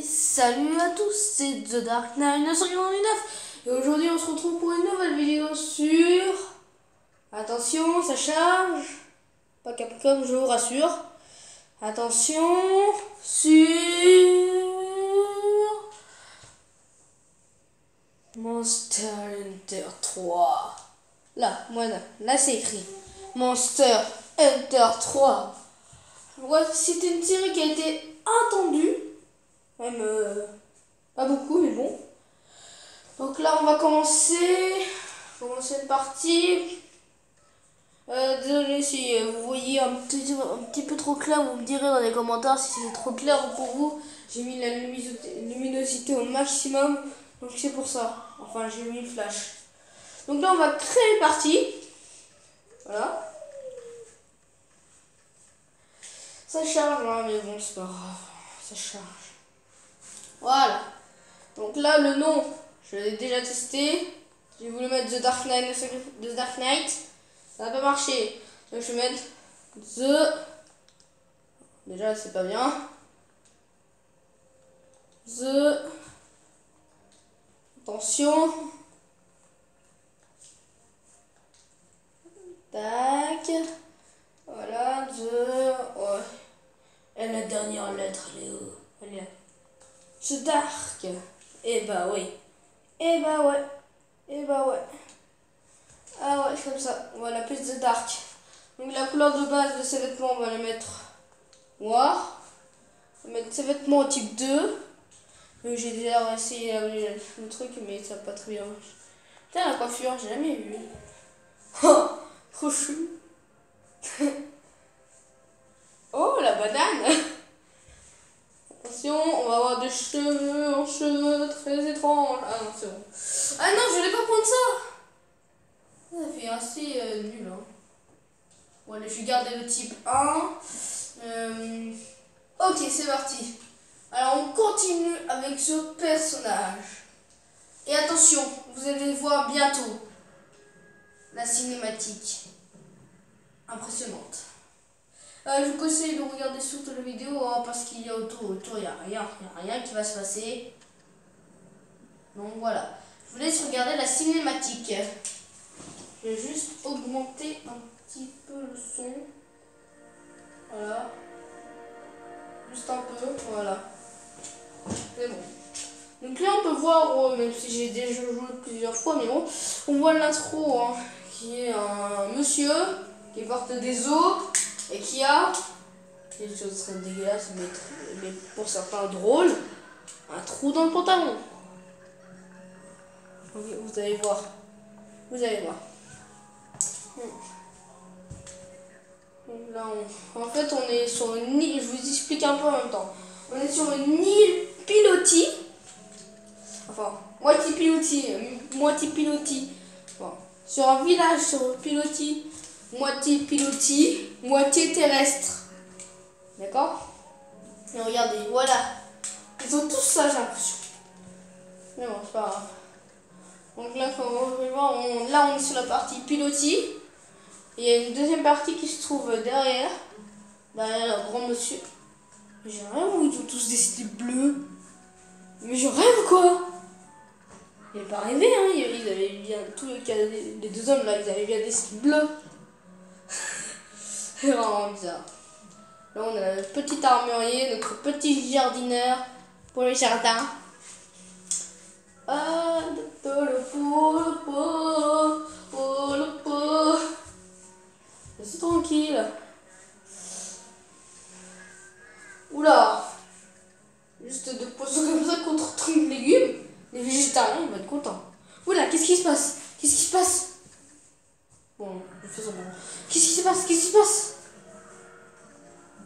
salut à tous, c'est The Dark Knight 999 et aujourd'hui on se retrouve pour une nouvelle vidéo sur... Attention, ça charge, pas Capcom, je vous rassure. Attention, sur... Monster Hunter 3. Là c'est écrit Monster Hunter 3. Ouais, c'était une série qui a été attendue. Même pas beaucoup, mais bon. Donc là, on va commencer une partie. Désolé si vous voyez un petit peu trop clair, vous me direz dans les commentaires si c'est trop clair pour vous. J'ai mis la luminosité au maximum, donc c'est pour ça. Enfin, j'ai mis le flash. Donc là, on va créer une partie. Voilà. Ça charge, hein, mais bon, c'est pas grave. Ça charge. Voilà. Donc là, le nom, je l'ai déjà testé. J'ai voulu mettre The Dark Knight. Ça n'a pas marché. Donc je vais mettre The... Déjà, c'est pas bien. The... Attention. Tac. Voilà, The... Ouais. Et la dernière lettre, elle est où? Elle est là. The Dark. Eh bah oui. Eh bah ouais. Eh bah ouais. Ah ouais, comme ça. On va l'appeler The Dark. Donc la couleur de base de ses vêtements, on va les mettre noir. On va mettre ses vêtements type 2. Donc j'ai déjà essayé le truc, mais ça n'a pas très bien marché. Putain, la coiffure, j'ai jamais vu. Oh, trop chou. Oh, la banane. Attention, on va avoir des cheveux en cheveux très étranges. Ah non, c'est bon. Ah non, je voulais pas prendre ça. Ça fait assez nul. Hein. Bon, allez, je vais garder le type 1. Ok, c'est parti. Alors, on continue avec ce personnage. Et attention, vous allez voir bientôt la cinématique impressionnante. Je vous conseille de regarder surtout la vidéo hein, parce qu'il y a autour, il n'y a rien qui va se passer. Donc voilà, je vous laisse regarder la cinématique. Je vais juste augmenter un petit peu le son. Voilà. Juste un peu, voilà. C'est bon. Donc là on peut voir, même si j'ai déjà joué plusieurs fois, mais bon, on voit l'intro hein, qui est un monsieur qui porte des os et qui a quelque chose de très dégueulasse, mais pour certains drôle, un trou dans le pantalon. Vous allez voir. Vous allez voir. Donc là, en fait, on est sur une île. Je vous explique un peu en même temps. On est sur une île pilotis. Enfin, moitié pilotis. Bon. Sur un village sur pilotis, moitié terrestre. D'accord? Et regardez, voilà. Ils ont tous ça, j'ai l'impression. Mais bon, c'est pas grave. Donc là, comme vous pouvez voir, là on est sur la partie pilotis. Et il y a une deuxième partie qui se trouve derrière le grand monsieur. J'ai rêve où ils ont tous des slips bleus. Mais je rêve quoi. Il n'est pas rêvé, hein. Ils avaient bien, les deux hommes là, ils avaient bien des slips bleus. C'est vraiment bizarre. Là on a notre petit armurier, notre petit jardineur pour le jardin. Ah, c'est tranquille. Oula. Juste de poisson comme ça contre trop de légumes. Les végétariens ils vont être contents. Oula, qu'est-ce qui se passe? Qu'est-ce qui se passe? Bon, je fais ça bon. Qu'est-ce qui se passe? Qu'est-ce qui se passe?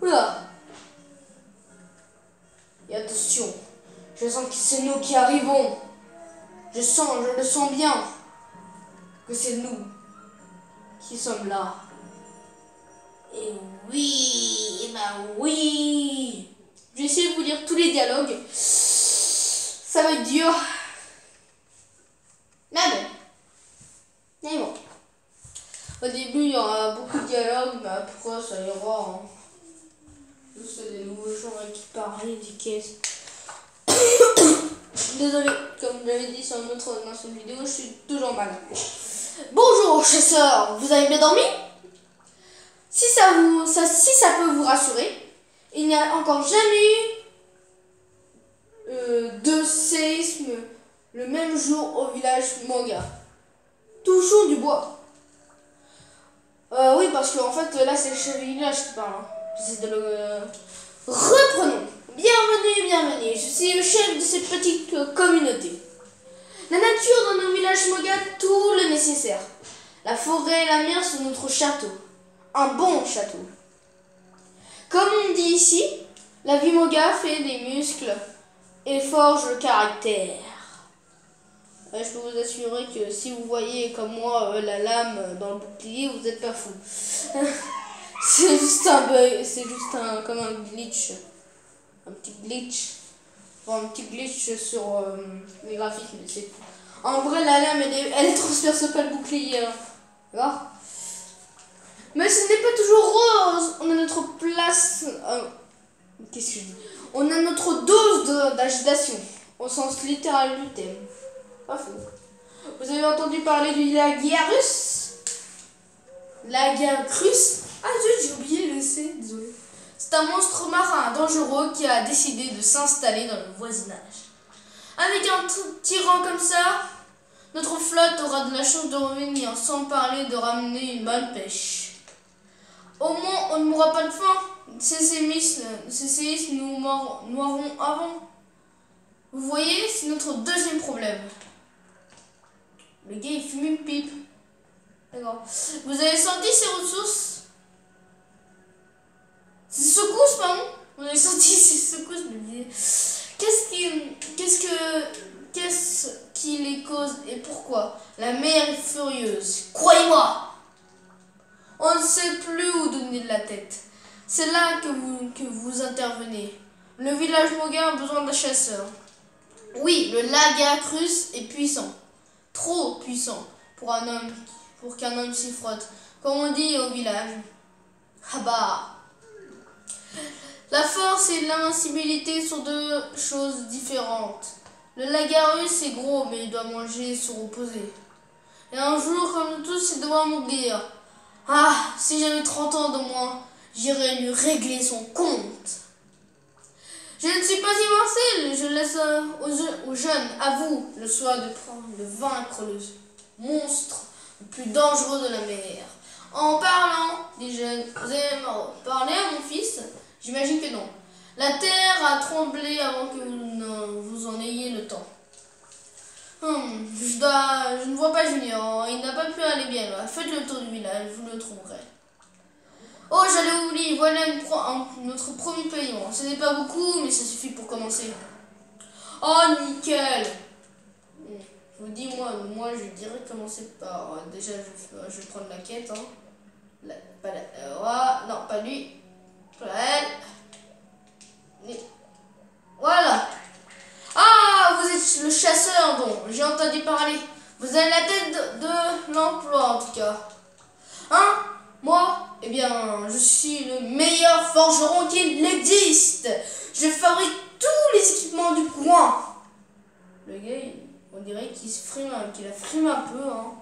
Oula. Et attention. Je sens que c'est nous qui arrivons. Je le sens bien. Que c'est nous qui sommes là. Et oui, et ben oui. Je vais essayer de vous lire tous les dialogues. Ça va être dur. Mais bon. Au début, il y aura beaucoup de dialogues, mais après, ça ira. Hein. C'est des nouveaux gens qui parlent, des caisses. Désolé, comme je l'avais dit sur une autre vidéo, je suis toujours malade. Bonjour chasseurs, vous avez bien dormi? Si ça peut vous rassurer, il n'y a encore jamais eu de séisme le même jour au village Moga. Touchons du bois. Oui, parce qu'en fait, là, c'est le chef du village qui parle. Hein. J'essaie de le... Reprenons. Bienvenue. Je suis le chef de cette petite communauté. La nature dans nos villages Moga a tout le nécessaire. La forêt et la mer sont notre château. Un bon château. Comme on dit ici, la vie Moga fait des muscles et forge le caractère. Je peux vous assurer que si vous voyez comme moi la lame dans le bouclier, vous n'êtes pas fou. C'est juste un bug, c'est juste comme un glitch. Un petit glitch sur les graphiques, mais c'est tout. En vrai, la lame, elle transperce pas le bouclier. Hein. D'accord? Mais ce n'est pas toujours rose. On a notre place... qu'est-ce que je dis? On a notre dose d'agitation, au sens littéral du thème. Pas fou. Vous avez entendu parler du Lagiarus? Lagiarus? Ah zut, j'ai oublié le C, désolé. C'est un monstre marin dangereux qui a décidé de s'installer dans le voisinage. Avec un tyran comme ça, notre flotte aura de la chance de revenir, sans parler de ramener une bonne pêche. Au moins, on ne mourra pas de faim. Ces séismes nous noieront avant. Vous voyez, c'est notre deuxième problème. Le gars, il fume une pipe. D'accord. Vous avez senti ces ressources? Ces secousses, pardon. Vous avez senti ces secousses, mais qu'est-ce qui les cause et pourquoi? La mer est furieuse. Croyez-moi. On ne sait plus où donner de la tête. C'est là que vous intervenez. Le village Moga a besoin d'un chasseur. Oui, le Lagiarus est puissant. Trop puissant pour qu'un homme s'y frotte. Comme on dit au village. Ah bah. La force et l'invincibilité sont deux choses différentes. Le Lagiarus est gros, mais il doit manger et se reposer. Et un jour, comme nous tous, il devra mourir. Ah, si j'avais 30 ans de moins, j'irais lui régler son compte. Je ne suis pas immortel, je laisse aux jeunes, à vous, le soin de vaincre le monstre le plus dangereux de la mer. En parlant des jeunes, vous avez parlé à mon fils? J'imagine que non. La terre a tremblé avant que vous en ayez le temps. Je ne vois pas Junior, il n'a pas pu aller bien loin. Faites le tour du village, vous le trouverez. Oh, j'allais oublier, voilà notre premier paiement. Ce n'est pas beaucoup, mais ça suffit pour commencer. Oh, nickel. Je vous dis, moi je dirais commencer par... déjà, je vais prendre la quête. Hein. Non, pas lui. Pas elle. Voilà. Ah, vous êtes le chasseur, bon, j'ai entendu parler. Vous avez la tête de l'emploi, en tout cas. Hein? Moi, eh bien, je suis le meilleur forgeron qu'il existe. Je fabrique tous les équipements du coin. Le gars, on dirait qu'il a frimé un peu. Hein.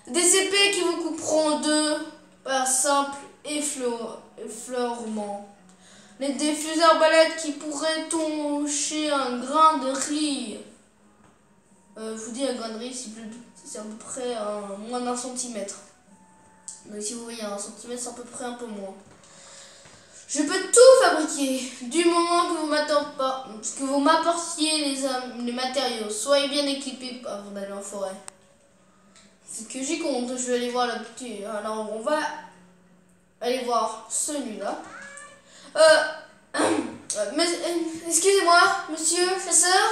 Des épées qui vous couperont en deux par simple effleurement. Des fusées arbalètes qui pourraient toucher un grain de riz. Je vous dis un grain de riz, c'est à peu près moins d'un centimètre. Donc si vous voyez un centimètre, c'est à peu près un peu moins. Je peux tout fabriquer, du moment que vous m'apportiez les matériaux. Soyez bien équipés avant d'aller en forêt. C'est que j'y compte, je vais aller voir la petite... Alors on va aller voir celui-là. Excusez-moi, monsieur chasseur.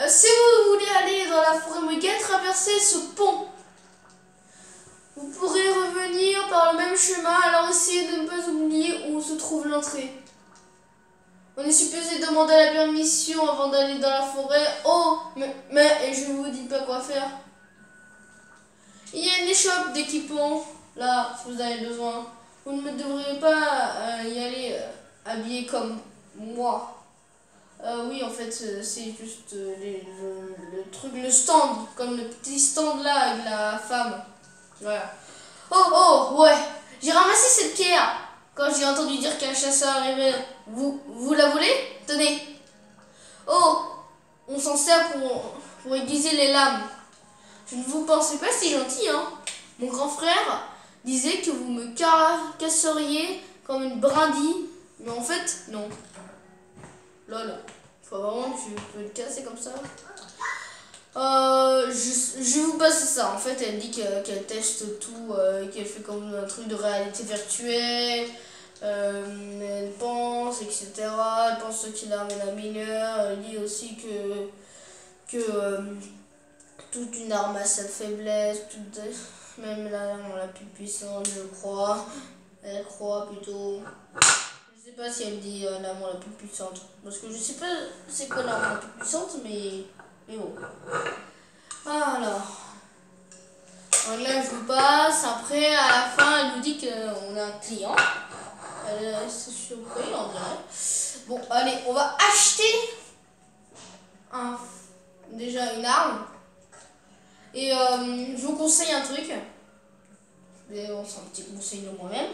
Si vous voulez aller dans la forêt Moga, traversez ce pont. Vous pourrez revenir par le même chemin, alors essayez de ne pas oublier où se trouve l'entrée. On est supposé demander la permission avant d'aller dans la forêt. Oh, mais je ne vous dis pas quoi faire. Il y a une échoppe d'équipement, là, si vous avez besoin. Vous ne devriez pas y aller habillé comme Moi. Oui, en fait, c'est juste le truc, le stand, comme le petit stand là avec la femme. Voilà. Oh, oh, ouais. J'ai ramassé cette pierre quand j'ai entendu dire qu'un chasseur arrivait. Vous la voulez? Tenez. Oh, on s'en sert pour aiguiser les lames. Je ne vous pensais pas si gentil, hein. Mon grand frère disait que vous me casseriez comme une brindille, mais en fait, non. Lol. Faut vraiment que tu peux le casser comme ça. Je vous passe ça. En fait, elle dit qu'elle teste tout, qu'elle fait comme un truc de réalité virtuelle. Elle pense, etc. Elle pense qu'il a amené la mineure. Elle dit aussi que toute une arme a sa faiblesse, même l'arme la plus puissante, je crois. Elle croit plutôt. Je sais pas si elle dit l'arme la plus puissante. Parce que je sais pas c'est quoi l'arme la plus puissante, mais bon. Alors. Donc là, je vous passe. Après, à la fin, elle nous dit qu'on a un client. Elle s'est surprise, on dirait. Bon, allez, on va acheter déjà une arme. Et je vous conseille un truc. Mais bon, c'est un petit conseil de moi-même.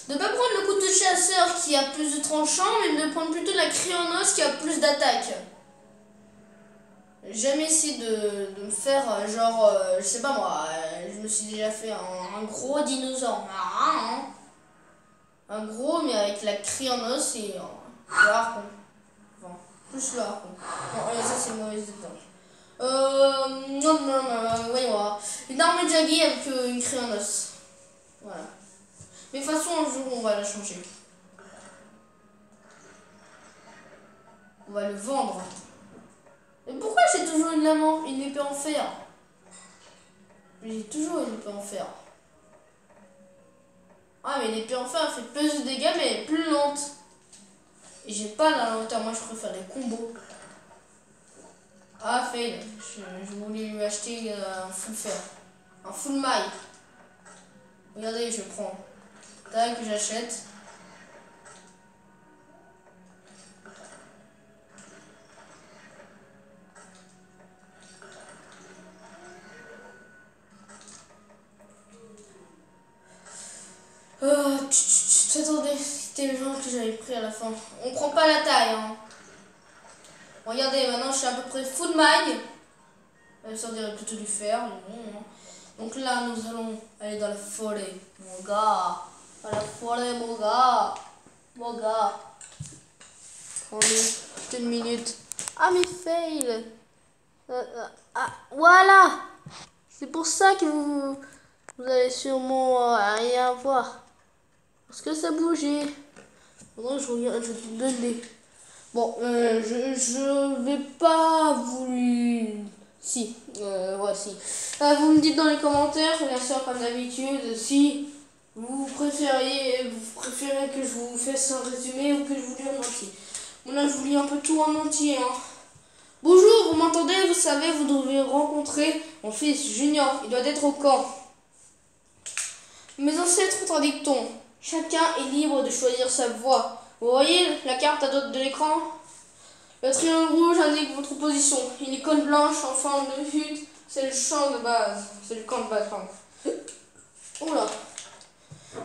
De ne pas prendre le couteau de chasseur qui a plus de tranchants, mais de prendre plutôt la craie en os qui a plus d'attaque. Jamais essayé de me faire genre, je sais pas moi, je me suis déjà fait un gros dinosaure marin. Un gros, mais avec la craie en os et le harpon. Enfin, plus le harpon. Non, ça c'est mauvais exemple. Non, voyons voir. Une arme jaguée avec une craie en os. Voilà. Mais de toute façon, un jour, on va la changer. On va le vendre. Mais pourquoi j'ai toujours une épée en fer? J'ai toujours une épée en fer. Ah, mais l'épée en fer, elle fait plus de dégâts, mais elle est plus lente. Et j'ai pas la lenteur. Moi, je préfère les combos. Ah, fail. Je voulais lui acheter un full fer. Un full maille. Regardez, je prends. Tac, j'achète. Attendez, c'était le genre que j'avais pris à la fin. On prend pas la taille, hein. Regardez, maintenant je suis à peu près full maille. Ça dirait plutôt du fer, mais bon, hein. Donc là, nous allons aller dans la forêt, mon gars. Dans la forêt, mon gars. Mon gars. Attendez, une minute. Ah, mais fail. Voilà. C'est pour ça que vous allez sûrement rien voir. Parce que ça bougeait. Maintenant, je regarde, je te donner. Bon, je vais pas vous... Si, ouais, si. Vous me dites dans les commentaires, bien sûr, comme d'habitude, si vous préférez que je vous fasse un résumé ou que je vous lis en entier. Bon, là, je vous lis un peu tout en entier, hein. Bonjour, vous m'entendez? Vous savez, vous devez rencontrer mon fils Junior. Il doit être au camp. Mes ancêtres ont un dicton. Chacun est libre de choisir sa voie. Vous voyez la carte à droite de l'écran? Le triangle rouge indique votre position. Une icône blanche en forme de hutte, c'est le champ de base. C'est le camp de base, pardon. Oula.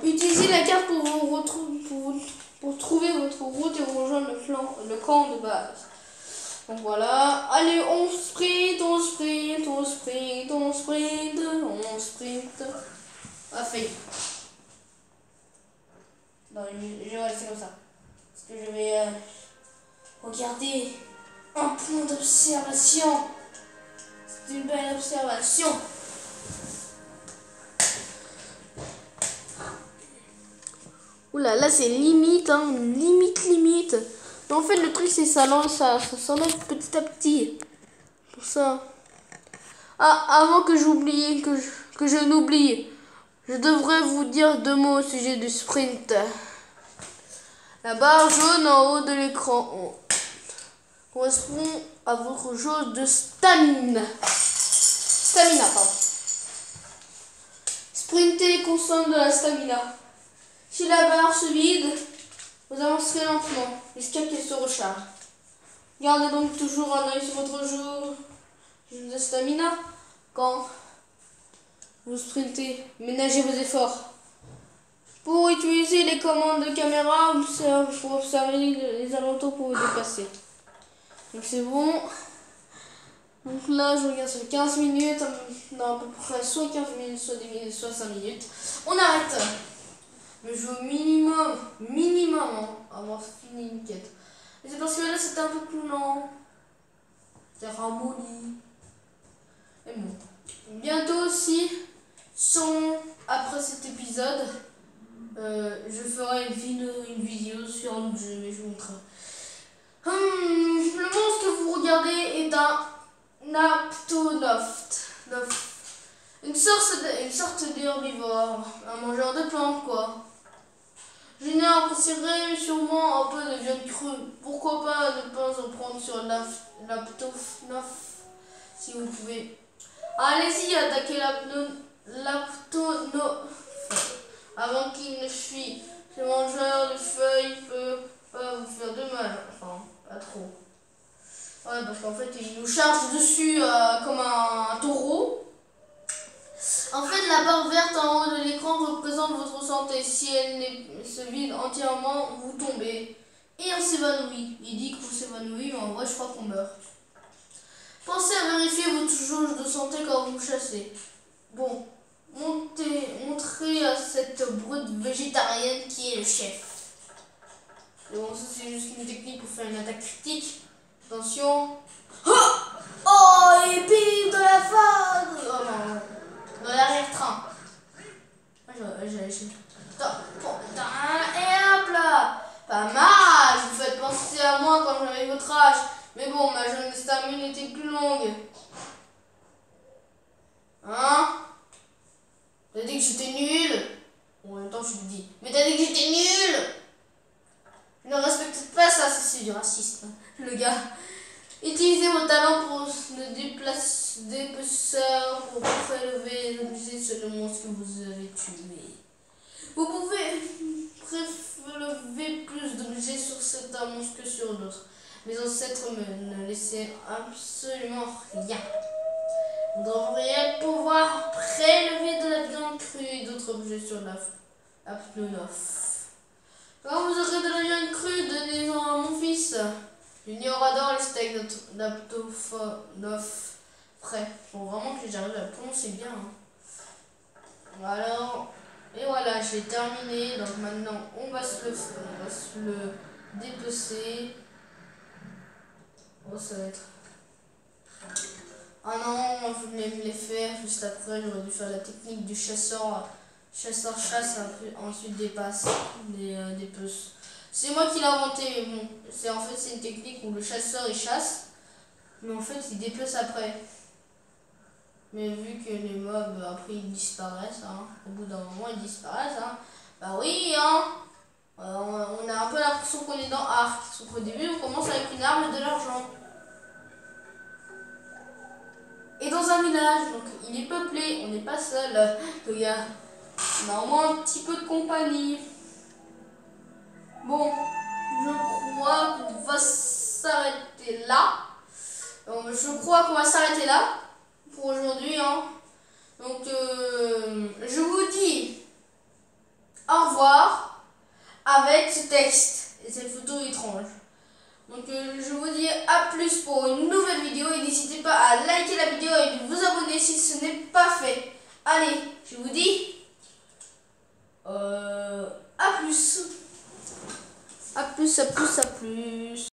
Utilisez la carte pour trouver votre route et rejoindre le camp de base. Donc voilà. Allez, on sprint, on sprint, on sprint, on sprint, on sprint. Ah, fait. Non, je vais laisser comme ça. Parce que je vais regarder un point d'observation. C'est une belle observation. Oula, là c'est limite, hein, limite. Mais en fait, le truc c'est ça s'enlève petit à petit. Pour ça. Ah, avant que j'oublie, que je n'oublie, je devrais vous dire 2 mots au sujet du sprint. La barre jaune en haut de l'écran correspond à votre jauge de stamina. Pardon. Sprinter consomme de la stamina. Si la barre se vide, Vous avancerez lentement jusqu'à qu'elle se recharge. Gardez donc toujours un œil sur votre jour de stamina quand vous sprintez. Ménagez vos efforts. Pour utiliser les commandes de caméra, pour observer les alentours pour vous déplacer. Donc c'est bon. Donc là, je regarde sur 15 minutes, non, à peu près soit 15 minutes, soit 10 minutes, soit 5 minutes. On arrête. Mais je veux au minimum, avoir fini une quête. Et c'est parce que là, c'était un peu plus lent. C'est ramolli. Et bon. Bientôt aussi, après cet épisode, je ferai une vidéo sur un autre jeu, mais je vous montrerai. Le monstre que vous regardez est un Aptonoft. Une sorte d'herbivore, un mangeur de plantes quoi. Junior apprécierait sûrement un peu de viande crue. Pourquoi pas ne pas en prendre sur l'Aptonoft si vous pouvez. Allez-y, attaquez l'Aptonoft avant qu'il ne fuit. Ce mangeur de feuilles peut pas vous faire de mal. Enfin, pas trop. Ouais, parce qu'en fait, il nous charge dessus comme un taureau. En fait, la barre verte en haut de l'écran représente votre santé. Si elle se vide entièrement, vous tombez. Et on s'évanouit. Il dit qu'on s'évanouit, mais en vrai, je crois qu'on meurt. Pensez à vérifier votre jauge de santé quand vous chassez. Bon, montrez à cette brute végétarienne qui est le chef. Et bon, ça c'est juste une technique pour faire une attaque critique. Attention. Oh, et bim de la phase. Oh non, dans l'arrière-train. Et hop là. Pas mal. Vous faites penser à moi quand j'avais votre âge. Mais bon, ma jeune de stamina était plus longue. Hein? T'as dit que j'étais nul. Bon, en même temps, je te dis. Mais t'as dit que j'étais nul. Je ne respecte pas ça, c'est du racisme. Le gars. Utilisez vos talents pour le dépeceur pour prélever et abuser sur le monstre que vous avez tué. Vous pouvez prélever plus d'objets sur certains monstres que sur d'autres. Mes ancêtres ne laissaient absolument rien. Vous devriez pouvoir prélever de la viande crue et d'autres objets sur l'Aptonoft. Quand vous aurez de la viande crue, donnez-en à mon fils. Junior adore les steaks d'Aptonoft frais. Faut vraiment que j'arrive à le prononcer bien. Hein. Alors, et voilà, j'ai terminé. Donc maintenant, on va se le dépecer. Oh, ça va être... Ah non, moi je voulais me les faire. Juste après, j'aurais dû faire la technique du chasseur. Chasseur chasse, ensuite dépasse des puces. C'est moi qui l'ai inventé, mais bon, c'est une technique où le chasseur il chasse, mais en fait il dépece après. Mais vu que les mobs après ils disparaissent, hein, au bout d'un moment ils disparaissent, hein, bah oui, hein, on a un peu l'impression qu'on est dans Ark, sauf qu'au début on commence avec une arme et de l'argent. Et dans un village, donc il est peuplé, on n'est pas seul, il y a normalement un petit peu de compagnie. Bon, je crois qu'on va s'arrêter là. Pour aujourd'hui. Hein. Donc, je vous dis au revoir avec ce texte et cette photo étrange. Donc, je vous dis à plus pour une nouvelle vidéo et n'hésitez pas à liker la vidéo et de vous abonner si ce n'est pas fait. Allez, je vous dis à plus. À plus.